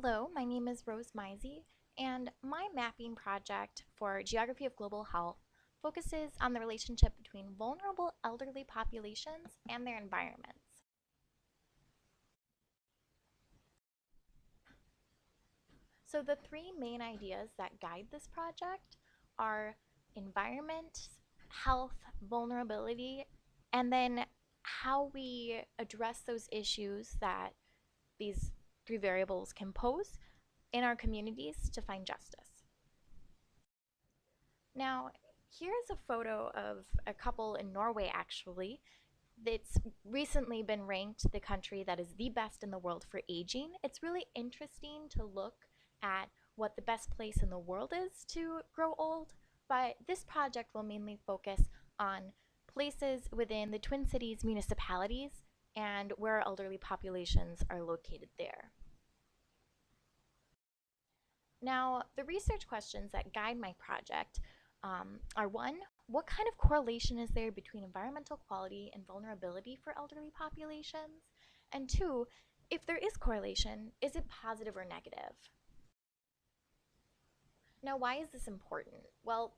Hello, my name is Rose Misey, and my mapping project for Geography of Global Health focuses on the relationship between vulnerable elderly populations and their environments. So the three main ideas that guide this project are environment, health, vulnerability, and then how we address those issues that these three variables can pose in our communities to find justice. Now, here's a photo of a couple in Norway, actually. It's recently been ranked the country that is the best in the world for aging. It's really interesting to look at what the best place in the world is to grow old, but this project will mainly focus on places within the Twin Cities municipalities and where elderly populations are located there. Now, the research questions that guide my project are one, what kind of correlation is there between environmental quality and vulnerability for elderly populations? And two, if there is correlation, is it positive or negative? Now, why is this important? Well,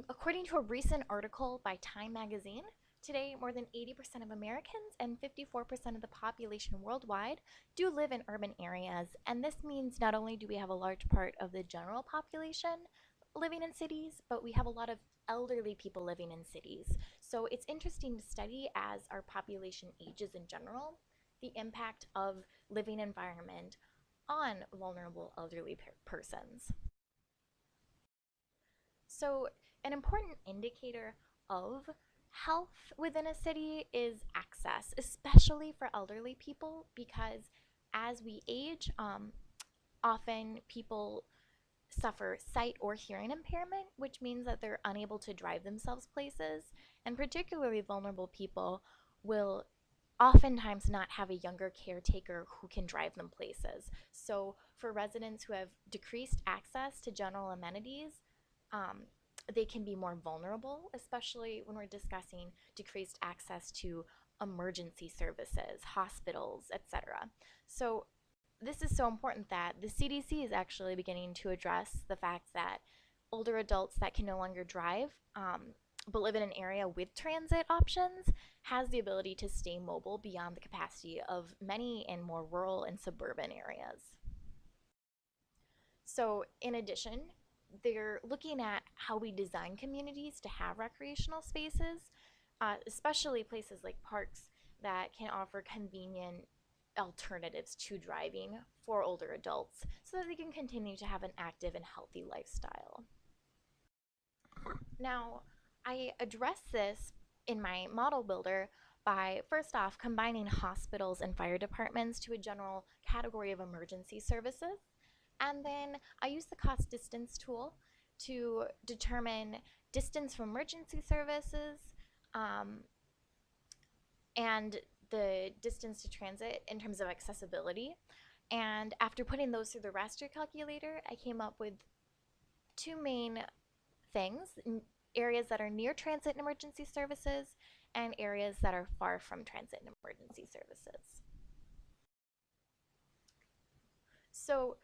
according to a recent article by Time magazine, today more than 80% of Americans and 54% of the population worldwide do live in urban areas. And this means not only do we have a large part of the general population living in cities, but we have a lot of elderly people living in cities. So it's interesting to study as our population ages in general, the impact of living environment on vulnerable elderly persons. So an important indicator of health within a city is access, especially for elderly people, because as we age, often people suffer sight or hearing impairment, which means that they're unable to drive themselves places, and particularly vulnerable people will oftentimes not have a younger caretaker who can drive them places. So for residents who have decreased access to general amenities, they can be more vulnerable, especially when we're discussing decreased access to emergency services, hospitals, etc. So this is so important that the CDC is actually beginning to address the fact that older adults that can no longer drive but live in an area with transit options has the ability to stay mobile beyond the capacity of many in more rural and suburban areas. So in addition, they're looking at how we design communities to have recreational spaces, especially places like parks that can offer convenient alternatives to driving for older adults so that they can continue to have an active and healthy lifestyle. Now, I address this in my model builder by first off combining hospitals and fire departments to a general category of emergency services. And then I use the cost distance tool to determine distance from emergency services and the distance to transit in terms of accessibility. And after putting those through the raster calculator, I came up with two main things: areas that are near transit and emergency services and areas that are far from transit and emergency services. So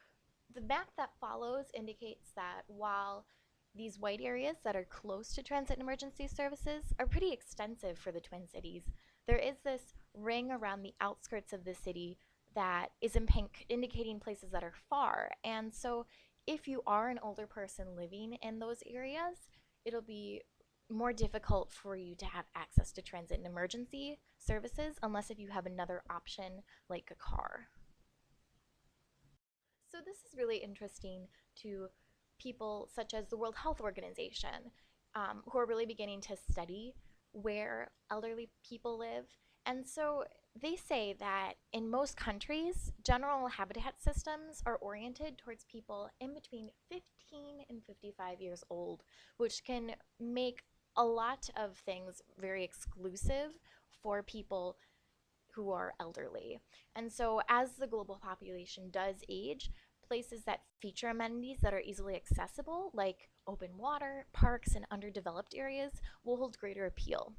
the map that follows indicates that while these white areas that are close to transit and emergency services are pretty extensive for the Twin Cities, there is this ring around the outskirts of the city that is in pink, indicating places that are far. And so if you are an older person living in those areas, it'll be more difficult for you to have access to transit and emergency services unless if you have another option like a car. So this is really interesting to people such as the World Health Organization, who are really beginning to study where elderly people live. And so they say that in most countries, general habitat systems are oriented towards people in between 15 and 55 years old, which can make a lot of things very exclusive for people who are elderly. And so as the global population does age, places that feature amenities that are easily accessible, like open water, parks, and underdeveloped areas, will hold greater appeal.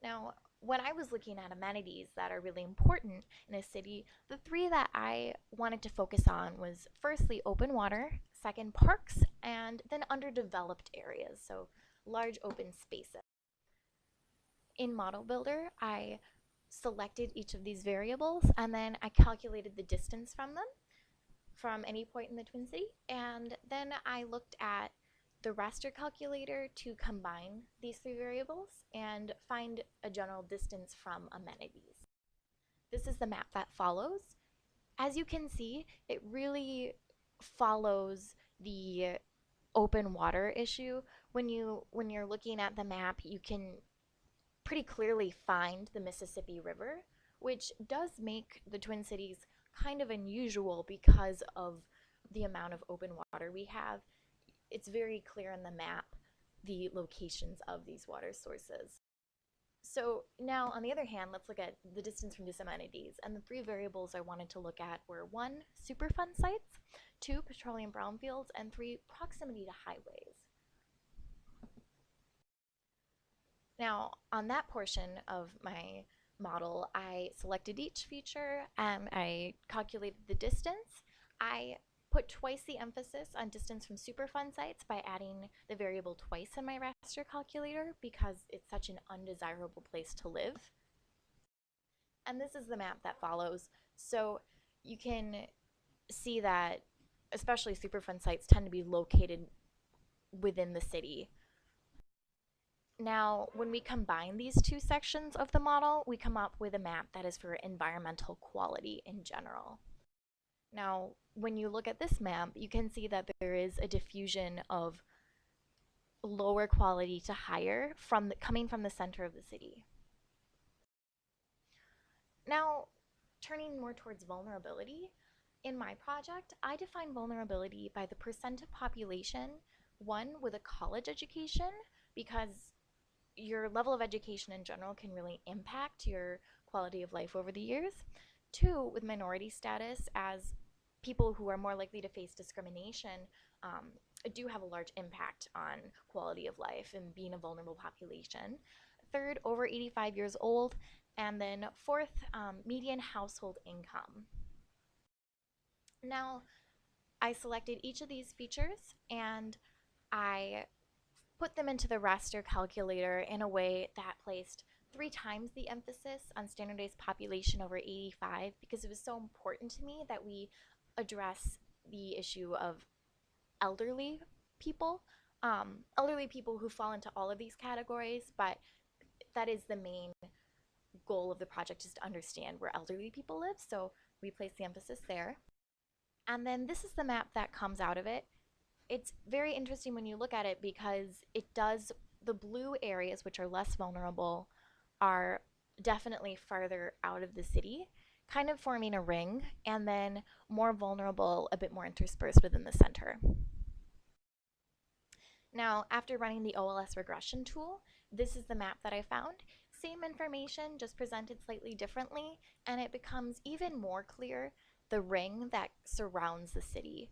Now, when I was looking at amenities that are really important in a city, the three that I wanted to focus on was firstly open water, second parks, and then underdeveloped areas, so large open spaces. In Model Builder, I selected each of these variables and then I calculated the distance from them from any point in the Twin City, and then I looked at the raster calculator to combine these three variables and find a general distance from amenities. This is the map that follows. As you can see, it really follows the open water issue. When you're looking at the map, you can pretty clearly find the Mississippi River, which does make the Twin Cities kind of unusual because of the amount of open water we have. It's very clear in the map the locations of these water sources. So now, on the other hand, let's look at the distance from disamenities. And the three variables I wanted to look at were 1, Superfund sites, 2, petroleum brownfields, and 3, proximity to highways. Now, on that portion of my model, I selected each feature and I calculated the distance. I put twice the emphasis on distance from Superfund sites by adding the variable twice in my raster calculator because it's such an undesirable place to live. And this is the map that follows. So you can see that especially Superfund sites tend to be located within the city. Now, when we combine these two sections of the model, we come up with a map that is for environmental quality in general. Now, when you look at this map, you can see that there is a diffusion of lower quality to higher coming from the center of the city. Now, turning more towards vulnerability, in my project, I define vulnerability by the percent of population, one, with a college education, because your level of education in general can really impact your quality of life over the years. 2, with minority status, as people who are more likely to face discrimination do have a large impact on quality of life and being a vulnerable population. 3rd, over 85 years old. And then 4th, median household income. Now, I selected each of these features and I put them into the raster calculator in a way that placed 3 times the emphasis on standardized population over 85 because it was so important to me that we address the issue of elderly people who fall into all of these categories, but that is the main goal of the project, is to understand where elderly people live, so we place the emphasis there. And then this is the map that comes out of it. It's very interesting when you look at it because the blue areas, which are less vulnerable, are definitely farther out of the city, kind of forming a ring, and then more vulnerable, a bit more interspersed within the center. Now, after running the OLS regression tool, this is the map that I found. Same information, just presented slightly differently, and it becomes even more clear the ring that surrounds the city.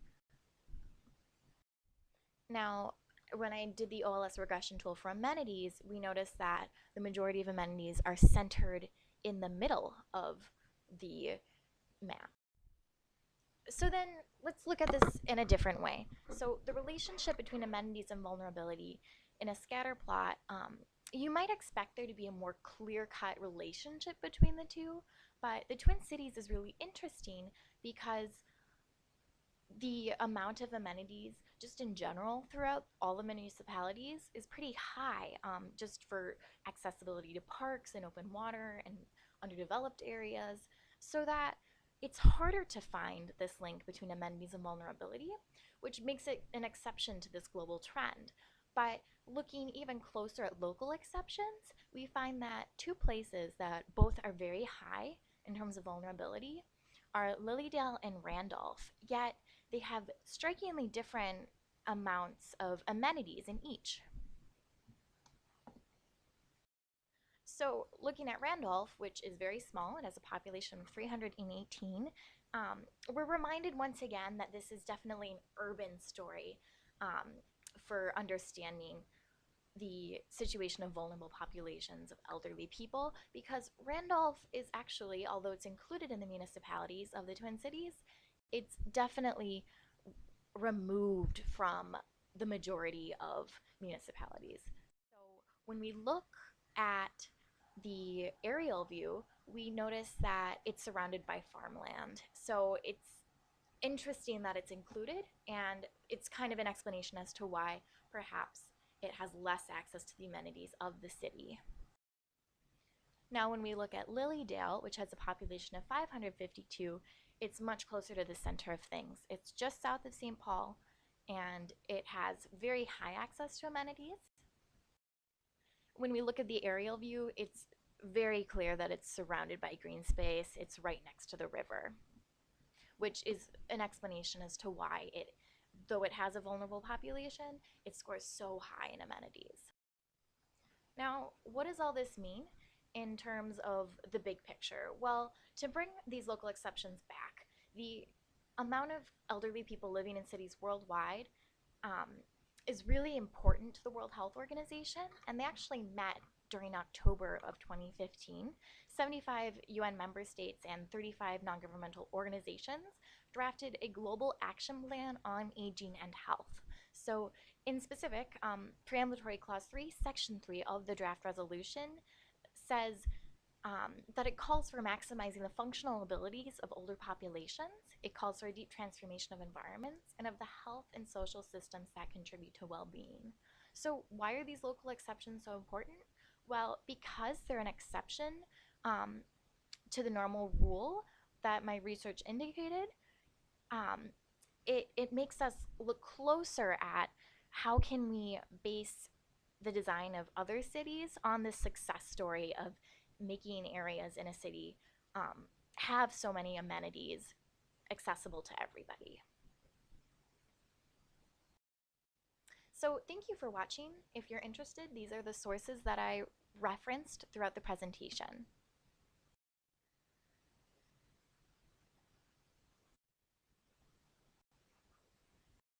Now, when I did the OLS regression tool for amenities, we noticed that the majority of amenities are centered in the middle of the map. So then let's look at this in a different way. So the relationship between amenities and vulnerability in a scatter plot, you might expect there to be a more clear-cut relationship between the two, but the Twin Cities is really interesting because the amount of amenities just in general throughout all the municipalities is pretty high, just for accessibility to parks and open water and underdeveloped areas, so that it's harder to find this link between amenities and vulnerability, which makes it an exception to this global trend. But looking even closer at local exceptions, we find that 2 places that both are very high in terms of vulnerability are Lilydale and Randolph, yet they have strikingly different amounts of amenities in each. So looking at Randolph, which is very small, it has a population of 318, we're reminded once again that this is definitely an urban story for understanding the situation of vulnerable populations of elderly people, because Randolph is actually, although it's included in the municipalities of the Twin Cities, it's definitely removed from the majority of municipalities. So when we look at the aerial view, we notice that it's surrounded by farmland. So it's interesting that it's included, and it's kind of an explanation as to why perhaps it has less access to the amenities of the city. Now, when we look at Lilydale, which has a population of 552, it's much closer to the center of things. It's just south of St. Paul, and it has very high access to amenities. When we look at the aerial view, it's very clear that it's surrounded by green space. It's right next to the river, which is an explanation as to why though it has a vulnerable population, it scores so high in amenities. Now, what does all this mean in terms of the big picture? Well, to bring these local exceptions back, the amount of elderly people living in cities worldwide um, is really important to the World Health Organization, and they actually met during October of 2015. 75 UN member states and 35 non-governmental organizations drafted a global action plan on aging and health. So in specific, Preambulatory Clause 3, Section 3 of the draft resolution says that it calls for maximizing the functional abilities of older populations. It calls for a deep transformation of environments and of the health and social systems that contribute to well-being. So why are these local exceptions so important? Well, because they're an exception to the normal rule that my research indicated, um, it makes us look closer at how can we base the design of other cities on the success story of making areas in a city have so many amenities accessible to everybody. So thank you for watching. If you're interested, these are the sources that I referenced throughout the presentation.